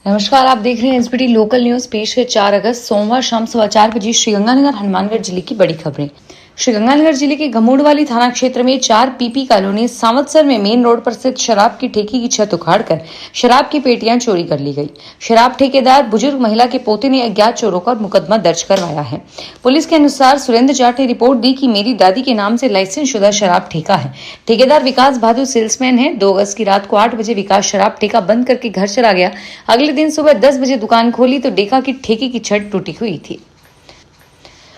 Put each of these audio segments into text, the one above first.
नमस्कार, आप देख रहे हैं एसबीटी लोकल न्यूज। पेश है 4 अगस्त सोमवार शाम 4:15 बजे श्रीगंगानगर हनुमानगढ़ जिले की बड़ी खबरें। श्रीगंगानगर जिले के गमूड़वाली थाना क्षेत्र में 4 पीपी कॉलोनी सावतसर में मेन रोड पर स्थित शराब की ठेकी की छत उखाड़कर शराब की पेटियां चोरी कर ली गई। शराब ठेकेदार बुजुर्ग महिला के पोते ने अज्ञात चोरों पर मुकदमा दर्ज करवाया है। पुलिस के अनुसार सुरेंद्र जाट ने रिपोर्ट दी कि मेरी दादी के नाम से लाइसेंस शुदा शराब ठेका है। ठेकेदार विकास बहादुर सेल्समैन है। 2 अगस्त की रात को 8 बजे विकास शराब ठेका बंद करके घर चला गया। अगले दिन सुबह 10 बजे दुकान खोली तो देखा कि ठेके की छत टूटी हुई थी।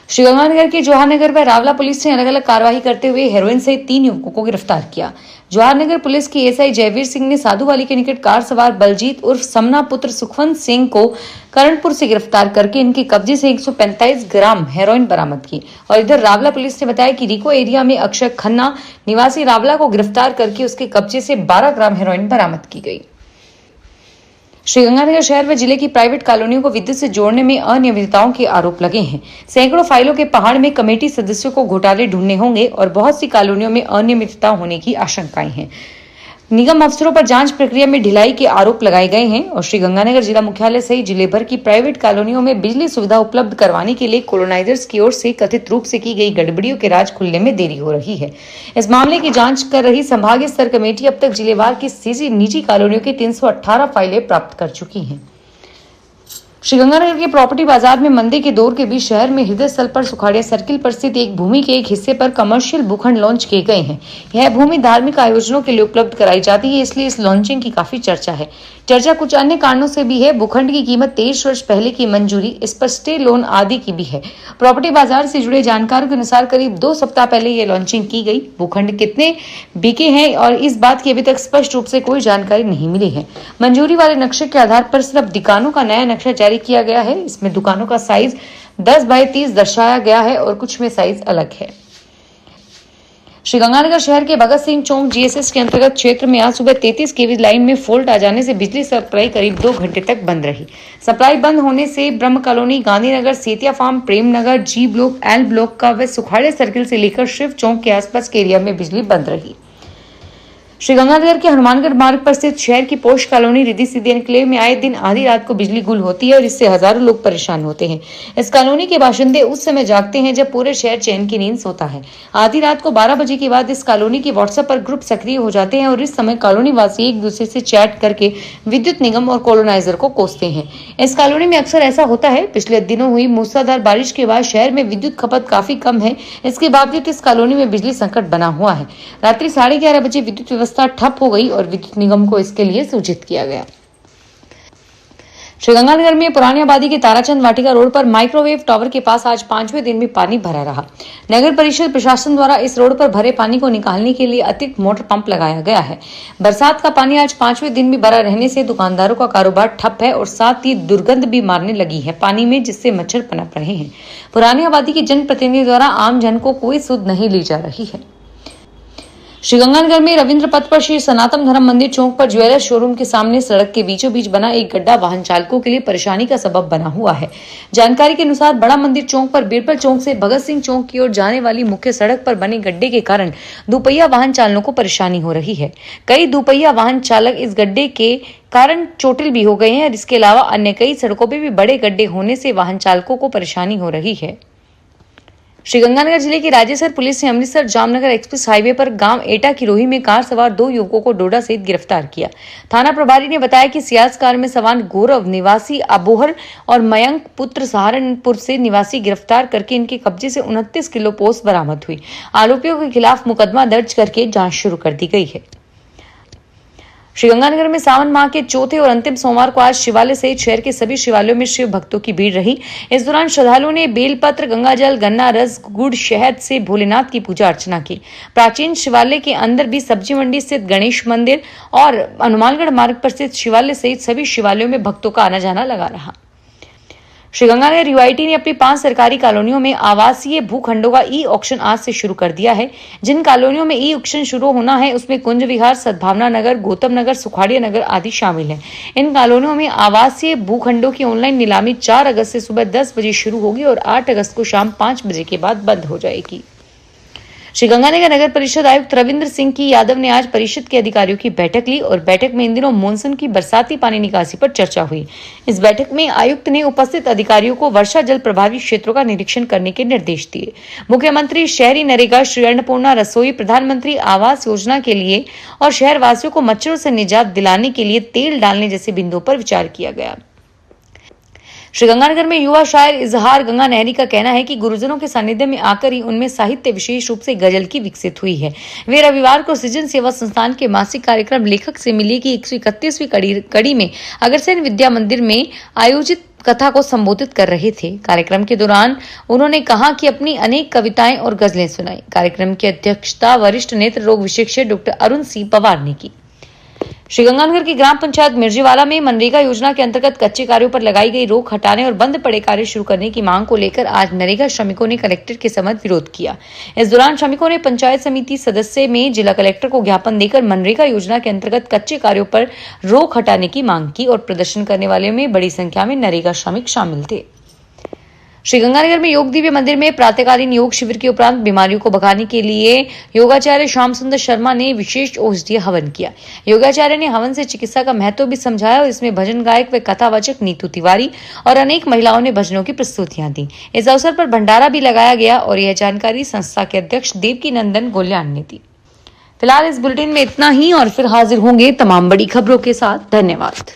श्रीगंगानगर के जवाहरनगर पर रावला पुलिस ने अलग अलग कार्रवाई करते हुए हेरोइन सहित 3 युवकों को गिरफ्तार किया। जवाहरनगर पुलिस की एसआई जयवीर सिंह ने साधुवाली के निकट कार सवार बलजीत उर्फ समना पुत्र सुखवंत सिंह को करणपुर से गिरफ्तार करके इनके कब्जे से 145 ग्राम हेरोइन बरामद की। और इधर रावला पुलिस ने बताया कि रिको एरिया में अक्षय खन्ना निवासी रावला को गिरफ्तार करके उसके कब्जे से 12 ग्राम हेरोइन बरामद की गई। श्रीगंगानगर शहर व जिले की प्राइवेट कॉलोनियों को विद्युत से जोड़ने में अनियमितताओं के आरोप लगे हैं। सैकड़ों फाइलों के पहाड़ में कमेटी सदस्यों को घोटाले ढूंढने होंगे और बहुत सी कॉलोनियों में अनियमितता होने की आशंकाएं हैं। निगम अफसरों पर जांच प्रक्रिया में ढिलाई के आरोप लगाए गए हैं और श्रीगंगानगर जिला मुख्यालय सहित जिले भर की प्राइवेट कॉलोनियों में बिजली सुविधा उपलब्ध करवाने के लिए कॉलोनाइजर्स की ओर से कथित रूप से की गई गड़बड़ियों के राज खुलने में देरी हो रही है। इस मामले की जांच कर रही संभागीय स्तर कमेटी अब तक जिलेवार की निजी कॉलोनियों की 318 फाइलें प्राप्त कर चुकी है। श्रीगंगानगर के प्रॉपर्टी बाजार में मंदी के दौर के बीच शहर में हृदय स्थल पर सुखाड़िया सर्किल पर स्थित एक भूमि के एक हिस्से पर कमर्शियल भूखंड लॉन्च किए गए हैं। यह भूमि धार्मिक आयोजनों के लिए उपलब्ध कराई जाती है, इसलिए इस लॉन्चिंग की काफी चर्चा है। चर्चा कुछ अन्य कारणों से भी है। भूखंड की कीमत 23 वर्ष पहले की मंजूरी, इस पर स्टे लोन आदि की भी है। प्रॉपर्टी बाजार से जुड़े जानकारों के अनुसार करीब 2 सप्ताह पहले यह लॉन्चिंग की गई। भूखंड कितने बिके हैं और इस बात की अभी तक स्पष्ट रूप से कोई जानकारी नहीं मिली है। मंजूरी वाले नक्शे के आधार पर सिर्फ दुकानों का नया नक्शा जारी किया गया है। इसमें दुकानों का साइज 10 बाय 30 दर्शाया गया है और कुछ में साइज अलग है। श्रीगंगानगर शहर के भगत सिंह चौक जीएसएस के अंतर्गत क्षेत्र में आज सुबह 33 केवी लाइन में फॉल्ट आ जाने से बिजली सप्लाई करीब 2 घंटे तक बंद रही। सप्लाई बंद होने से ब्रह्म कॉलोनी, गांधीनगर, सेतिया फार्म, प्रेम नगर, जी ब्लॉक, एल ब्लॉक का व सुखाड़े सर्किल से लेकर शिव चौक के आसपास के एरिया में बिजली बंद रही। श्रीगंगानगर के हनुमानगढ़ मार्ग पर स्थित शहर की पोश कॉलोनी रिद्धि सिद्धि एनक्लेव में आए दिन आधी रात को बिजली गुल होती है और इससे हजारों लोग परेशान होते हैं। इस कॉलोनी के बाशिंदे उस समय जागते हैं जब पूरे शहर चैन की नींद सोता है। आधी रात को 12 बजे के बाद इस कॉलोनी के व्हाट्सएप पर ग्रुप सक्रिय हो जाते हैं और इस समय कॉलोनी वासी एक दूसरे से चैट करके विद्युत निगम और कॉलोनाइजर को कोसते हैं। इस कॉलोनी में अक्सर ऐसा होता है। पिछले दिनों हुई मूसलाधार बारिश के बाद शहर में विद्युत खपत काफी कम है। इसके बावजूद इस कॉलोनी में बिजली संकट बना हुआ है। रात्रि 11:30 बजे विद्युत व्यवस्था ठप हो गई और विद्युत निगम को इसके लिए सूचित किया गया। श्रीगंगानगर में पुरानी आबादी के ताराचंद वाटिका रोड पर माइक्रोवेव टावर के पास आज 5वें दिन भी पानी भरा रहा। नगर परिषद प्रशासन द्वारा इस रोड पर भरे पानी को निकालने के लिए अतिरिक्त मोटर पंप लगाया गया है। बरसात का पानी आज 5वें दिन भी भरा रहने से दुकानदारों का कारोबार ठप है और साथ ही दुर्गंध भी मारने लगी है पानी में, जिससे मच्छर पनप रहे हैं। पुरानी आबादी के जनप्रतिनिधि द्वारा आम जन को कोई सुध नहीं ली जा रही है। श्रीगंगानगर में रविंद्र पथ पर श्री सनातन धर्म मंदिर चौक पर ज्वेलर्स शोरूम के सामने सड़क के बीचों बीच बना एक गड्ढा वाहन चालकों के लिए परेशानी का सबब बना हुआ है। जानकारी के अनुसार बड़ा मंदिर चौक पर बीरबल चौक से भगत सिंह चौक की ओर जाने वाली मुख्य सड़क पर बने गड्ढे के कारण दोपहिया वाहन चालकों को परेशानी हो रही है। कई दोपहिया वाहन चालक इस गड्ढे के कारण चोटिल भी हो गए हैं और इसके अलावा अन्य कई सड़कों पर भी बड़े गड्ढे होने से वाहन चालकों को परेशानी हो रही है। श्रीगंगानगर जिले की राजेसर पुलिस ने अमृतसर जामनगर एक्सप्रेस हाईवे पर गांव एटा की रोही में कार सवार 2 युवकों को डोडा सहित गिरफ्तार किया। थाना प्रभारी ने बताया कि सियाज कार में सवार गौरव निवासी अबोहर और मयंक पुत्र सहारनपुर से निवासी गिरफ्तार करके इनके कब्जे से 29 किलो पोस्त बरामद हुई। आरोपियों के खिलाफ मुकदमा दर्ज करके जांच शुरू कर दी गई है। श्रीगंगानगर में सावन माह के चौथे और अंतिम सोमवार को आज शिवालय सहित शहर के सभी शिवालयों में शिव भक्तों की भीड़ रही। इस दौरान श्रद्धालुओं ने बेलपत्र, गंगाजल, गन्ना रस, गुड़, शहद से भोलेनाथ की पूजा अर्चना की। प्राचीन शिवालय के अंदर भी सब्जी मंडी स्थित गणेश मंदिर और हनुमानगढ़ मार्ग पर स्थित शिवालय सहित सभी शिवालयों में भक्तों का आना जाना लगा रहा। श्रीगंगानगर यूआईटी ने अपनी 5 सरकारी कॉलोनियों में आवासीय भूखंडों का ई ऑक्शन आज से शुरू कर दिया है। जिन कॉलोनियों में ई ऑक्शन शुरू होना है उसमें कुंज विहार, सद्भावना नगर, गौतम नगर, सुखाड़िया नगर आदि शामिल हैं। इन कॉलोनियों में आवासीय भूखंडों की ऑनलाइन नीलामी 4 अगस्त से सुबह 10 बजे शुरू होगी और 8 अगस्त को शाम 5 बजे के बाद बंद हो जाएगी। श्रीगंगानगर नगर परिषद आयुक्त रविंद्र सिंह की यादव ने आज परिषद के अधिकारियों की बैठक ली और बैठक में इन दिनों मानसून की बरसाती पानी निकासी पर चर्चा हुई। इस बैठक में आयुक्त ने उपस्थित अधिकारियों को वर्षा जल प्रभावित क्षेत्रों का निरीक्षण करने के निर्देश दिए। मुख्यमंत्री शहरी नरेगा, श्री अन्नपूर्णा रसोई, प्रधानमंत्री आवास योजना के लिए और शहर वासियों को मच्छरों से निजात दिलाने के लिए तेल डालने जैसे बिंदुओं पर विचार किया गया। श्रीगंगानगर में युवा शायर इजहार गंगा नहरी का कहना है कि गुरुजनों के सानिध्य में आकर ही उनमें साहित्य विशेष रूप से गजल की विकसित हुई है। वे रविवार को सृजन सेवा संस्थान के मासिक कार्यक्रम लेखक से मिलिए की 131वीं कड़ी में अग्रसेन विद्या मंदिर में आयोजित कथा को संबोधित कर रहे थे। कार्यक्रम के दौरान उन्होंने कहा कि अपनी अनेक कविताएं और गजलें सुनाई। कार्यक्रम की अध्यक्षता वरिष्ठ नेत्र रोग विशेषज्ञ डॉक्टर अरुण सिंह पवार ने की। श्रीगंगानगर की ग्राम पंचायत मिर्जीवाला में मनरेगा योजना के अंतर्गत कच्चे कार्यों पर लगाई गई रोक हटाने और बंद पड़े कार्य शुरू करने की मांग को लेकर आज नरेगा श्रमिकों ने कलेक्टर के समक्ष विरोध किया। इस दौरान श्रमिकों ने पंचायत समिति सदस्य में जिला कलेक्टर को ज्ञापन देकर मनरेगा योजना के अंतर्गत कच्चे कार्यों पर रोक हटाने की मांग की और प्रदर्शन करने वालों में बड़ी संख्या में नरेगा श्रमिक शामिल थे। श्रीगंगानगर में योग दिव्य मंदिर में प्रातःकालीन योग शिविर के उपरांत बीमारियों को भगाने के लिए योगाचार्य श्याम सुंदर शर्मा ने विशेष औषधीय हवन किया। योगाचार्य ने हवन से चिकित्सा का महत्व भी समझाया और इसमें भजन गायक व कथावाचक नीतू तिवारी और अनेक महिलाओं ने भजनों की प्रस्तुतियां दी। इस अवसर पर भंडारा भी लगाया गया और यह जानकारी संस्था के अध्यक्ष देवकी नंदन गोल्यान ने दी। फिलहाल इस बुलेटिन में इतना ही और फिर हाजिर होंगे तमाम बड़ी खबरों के साथ। धन्यवाद।